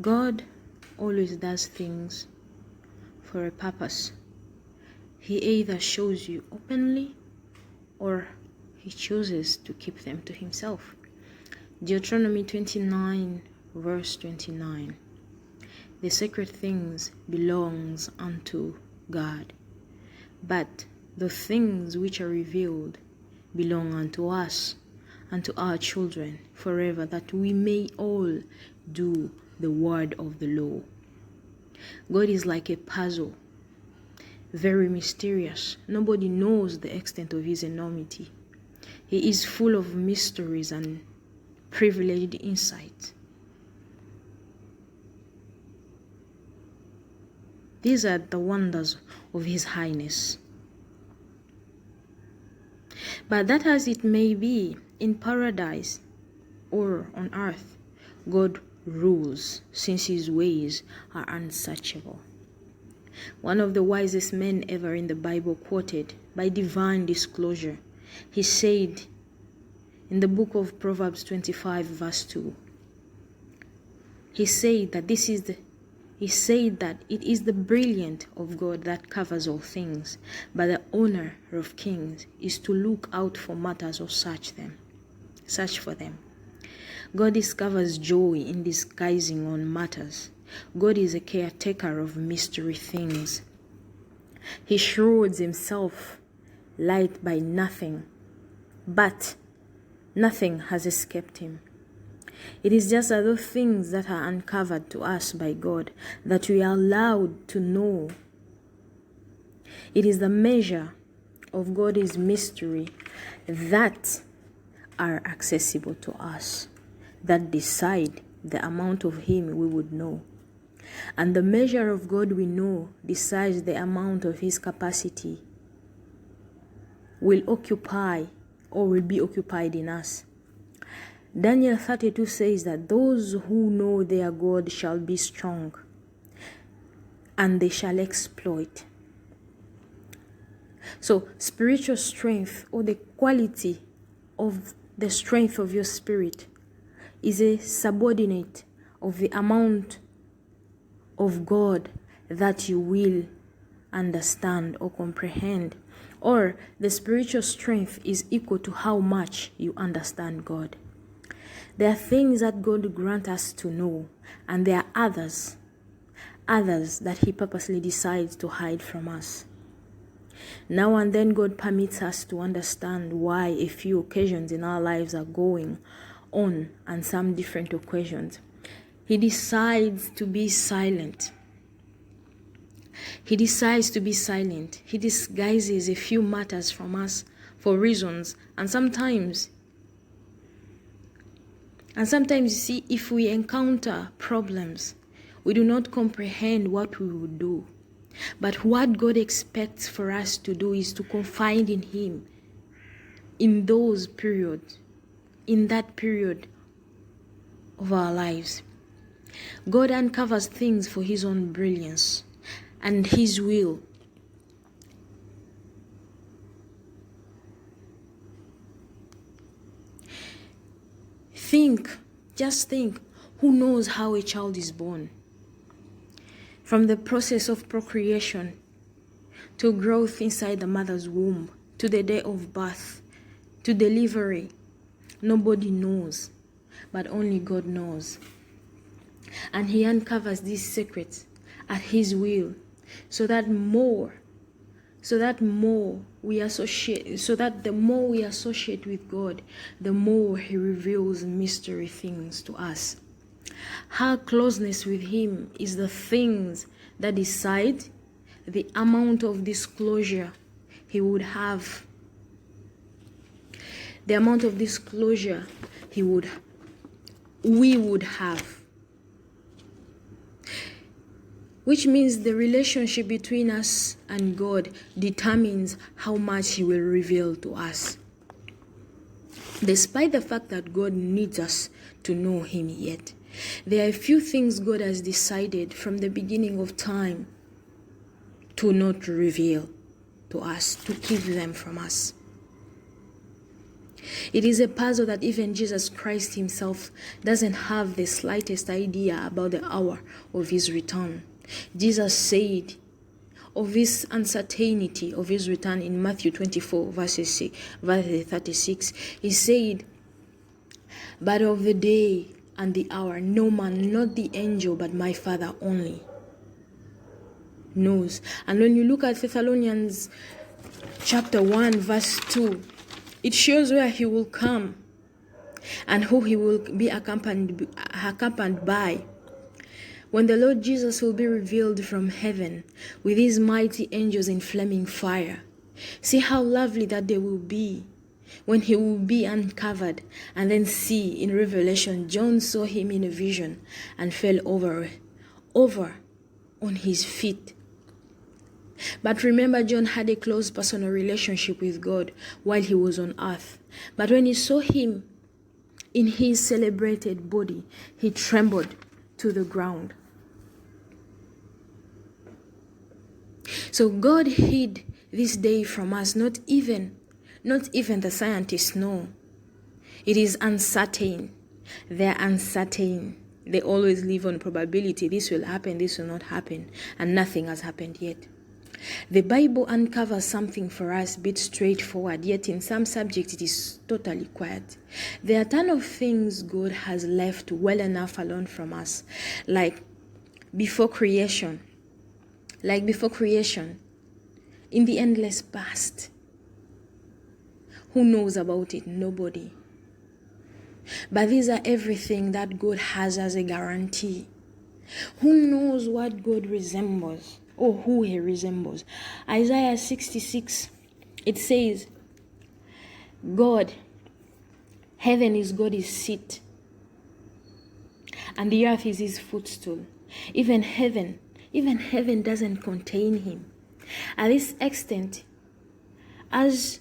God always does things for a purpose. He either shows you openly or he chooses to keep them to himself. Deuteronomy 29 verse 29. The sacred things belongs unto God, but the things which are revealed belong unto us, unto our children forever, that we may all do the word of the law. God is like a puzzle, very mysterious. Nobody knows the extent of his enormity. He is full of mysteries and privileged insight. These are the wonders of his highness. But that as it may be, in paradise or on earth, God rules, since his ways are unsearchable. One of the wisest men ever in the Bible quoted by divine disclosure, he said in the book of Proverbs 25 verse 2, he said that it is the brilliance of God that covers all things, but the honor of kings is to look out for matters or search for them. God discovers joy in disguising on matters. God is a caretaker of mystery things. He shrouds himself light by nothing, but nothing has escaped him. It is just as those things that are uncovered to us by God that we are allowed to know. It is the measure of God's mystery that are accessible to us that decide the amount of him we would know. And the measure of God we know decides the amount of his capacity will occupy or will be occupied in us. Daniel 32 says that those who know their God shall be strong, and they shall exploit. So spiritual strength, or the quality of the strength of your spirit, is a subordinate of the amount of God that you will understand or comprehend, or the spiritual strength is equal to how much you understand God. There are things that God grants us to know, and there are others that he purposely decides to hide from us. Now and then God permits us to understand why a few occasions in our lives are going on and some different occasions. He decides to be silent. He decides to be silent. He disguises a few matters from us for reasons, and sometimes you see, if we encounter problems, we do not comprehend what we would do. But what God expects for us to do is to confide in him in those periods, in that period of our lives. God uncovers things for his own brilliance and his will. Just think, who knows how a child is born? From the process of procreation to growth inside the mother's womb, to the day of birth, to delivery, nobody knows, but only God knows. And he uncovers these secrets at his will, so that the more we associate with God, the more he reveals mystery things to us. Her closeness with him is the things that decide the amount of disclosure he would have. The amount of disclosure we would have. Which means the relationship between us and God determines how much he will reveal to us. Despite the fact that God needs us to know him yet, there are a few things God has decided from the beginning of time to not reveal to us, to keep them from us. It is a puzzle that even Jesus Christ himself doesn't have the slightest idea about the hour of his return. Jesus said of this uncertainty of his return in Matthew 24, verse 36. He said, "But of the day and the hour, no man, not the angel, but my Father only knows." And when you look at Thessalonians chapter 1, verse 2, it shows where he will come and who he will be accompanied by. When the Lord Jesus will be revealed from heaven with his mighty angels in flaming fire. See how lovely that day will be when he will be uncovered. And then see in Revelation, John saw him in a vision and fell over on his feet. But remember, John had a close personal relationship with God while he was on earth. But when he saw him in his celebrated body, he trembled to the ground. So God hid this day from us. Not even the scientists know. It is uncertain. They're uncertain. They always live on probability. This will happen, this will not happen, and nothing has happened yet. The Bible uncovers something for us, bit straightforward, yet in some subjects it is totally quiet. There are a ton of things God has left well enough alone from us, like before creation, in the endless past. Who knows about it? Nobody. But these are everything that God has as a guarantee. Who knows what God resembles? Or who he resembles. Isaiah 66, it says, God, heaven is God's seat, and the earth is his footstool. Even heaven doesn't contain him. At this extent, as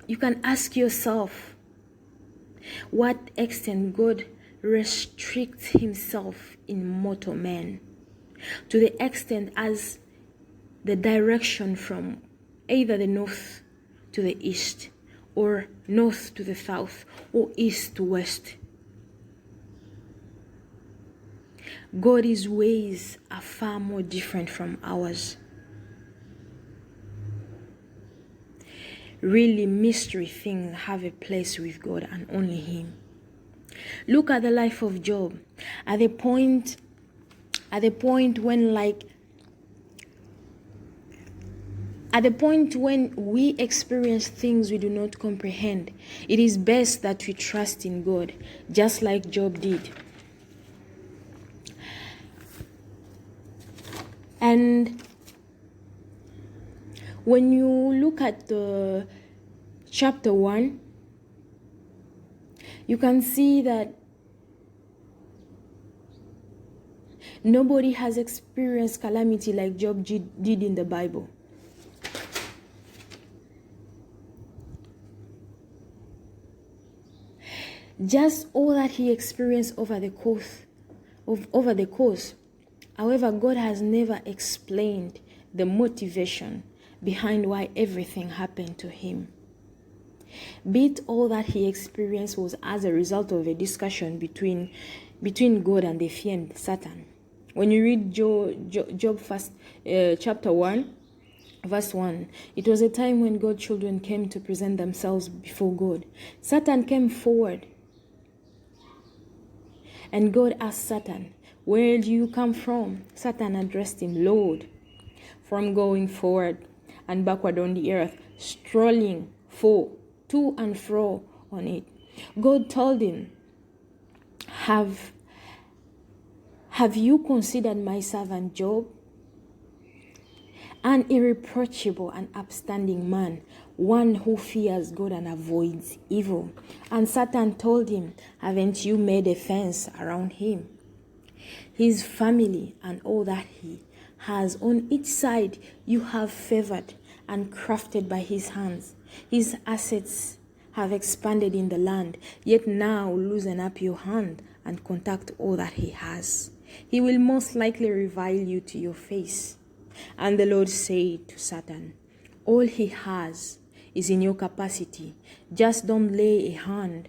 you can ask yourself, what extent God restricts himself in mortal man, to the extent as the direction from either the north to the east, or north to the south, or east to west. God's ways are far more different from ours. Really, mystery things have a place with God and only him. Look at the life of Job. At the point when we experience things we do not comprehend, it is best that we trust in God, just like Job did. And when you look at the chapter 1, you can see that nobody has experienced calamity like Job did in the Bible. Just all that he experienced over the course. However, God has never explained the motivation behind why everything happened to him. Be it all that he experienced was as a result of a discussion between God and the fiend Satan. When you read Job first, chapter 1, verse 1, it was a time when God's children came to present themselves before God. Satan came forward, and God asked Satan, "Where do you come from?" Satan addressed him, "Lord, from going forward and backward on the earth, strolling to and fro on it." God told him, Have you considered my servant Job? An irreproachable and upstanding man, one who fears God and avoids evil. And Satan told him, haven't you made a fence around him, his family, and all that he has? On each side you have favored and crafted by his hands. His assets have expanded in the land, yet now loosen up your hand and contact all that he has. He will most likely revile you to your face. And the Lord said to Satan, all he has is in your capacity. Just don't lay a hand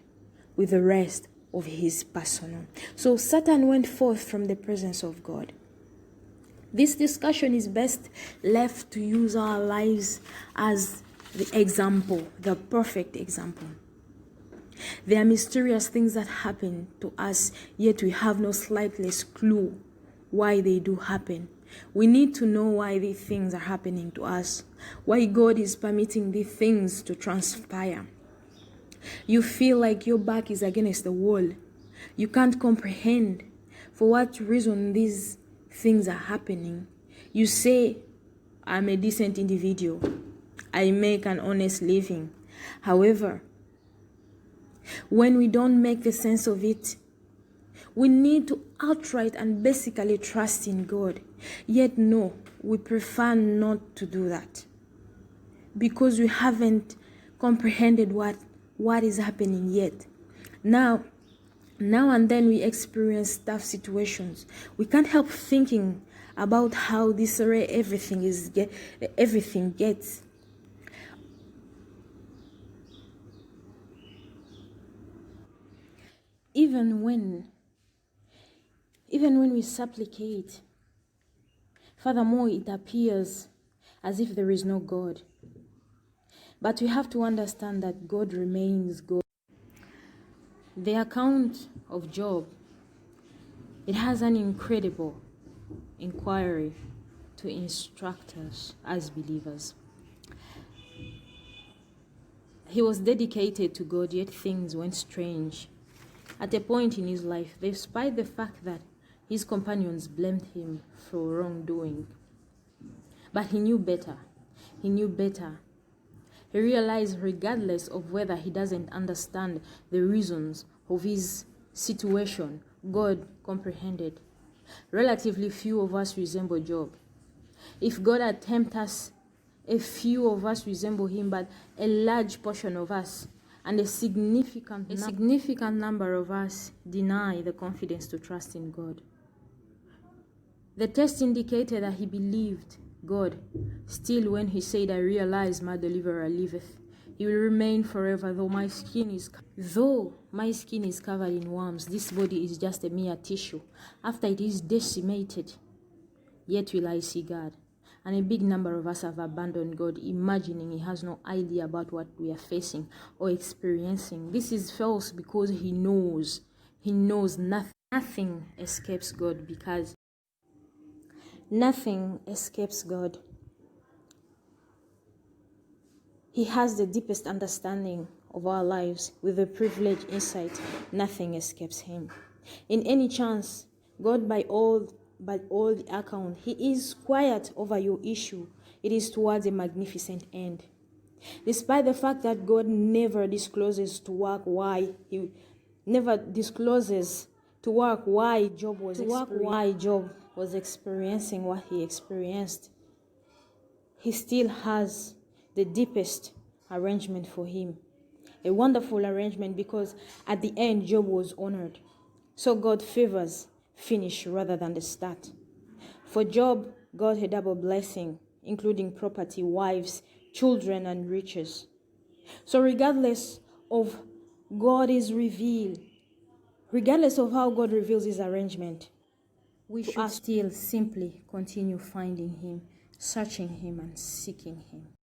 with the rest of his personnel. So Satan went forth from the presence of God. This discussion is best left to use our lives as the example, the perfect example. There are mysterious things that happen to us, yet we have no slightest clue why they do happen. We need to know why these things are happening to us, why God is permitting these things to transpire. You feel like your back is against the wall. You can't comprehend for what reason these things are happening. You say, I'm a decent individual. I make an honest living. However, when we don't make the sense of it, we need to outright and basically trust in God. Yet no, we prefer not to do that because we haven't comprehended what is happening yet. Now and then we experience tough situations. We can't help thinking about how disarray everything gets. Even when we supplicate, furthermore, it appears as if there is no God. But we have to understand that God remains God. The account of Job, it has an incredible inquiry to instruct us as believers. He was dedicated to God, yet things went strange. At a point in his life, despite the fact that his companions blamed him for wrongdoing. But he knew better. He knew better. He realized regardless of whether he doesn't understand the reasons of his situation, God comprehended. Relatively few of us resemble Job. If God had tempted us, a few of us resemble him, but a large portion of us and a significant number of us deny the confidence to trust in God. The test indicated that he believed God. Still, when he said, I realize my deliverer liveth, he will remain forever, though my skin is covered in worms. This body is just a mere tissue. After it is decimated, yet will I see God. And a big number of us have abandoned God, imagining he has no idea about what we are facing or experiencing. This is false because he knows nothing escapes God, because nothing escapes God. He has the deepest understanding of our lives with a privileged insight. Nothing escapes him. In any chance, God, by all the account, he is quiet over your issue. It is towards a magnificent end. Despite the fact that God never discloses to work why Job was experiencing what he experienced, he still has the deepest arrangement for him. A wonderful arrangement, because at the end, Job was honored. So God favors finish rather than the start. For Job, God had double blessing, including property, wives, children, and riches. So regardless of how God reveals his arrangement, we should still simply continue finding him, searching him, and seeking him.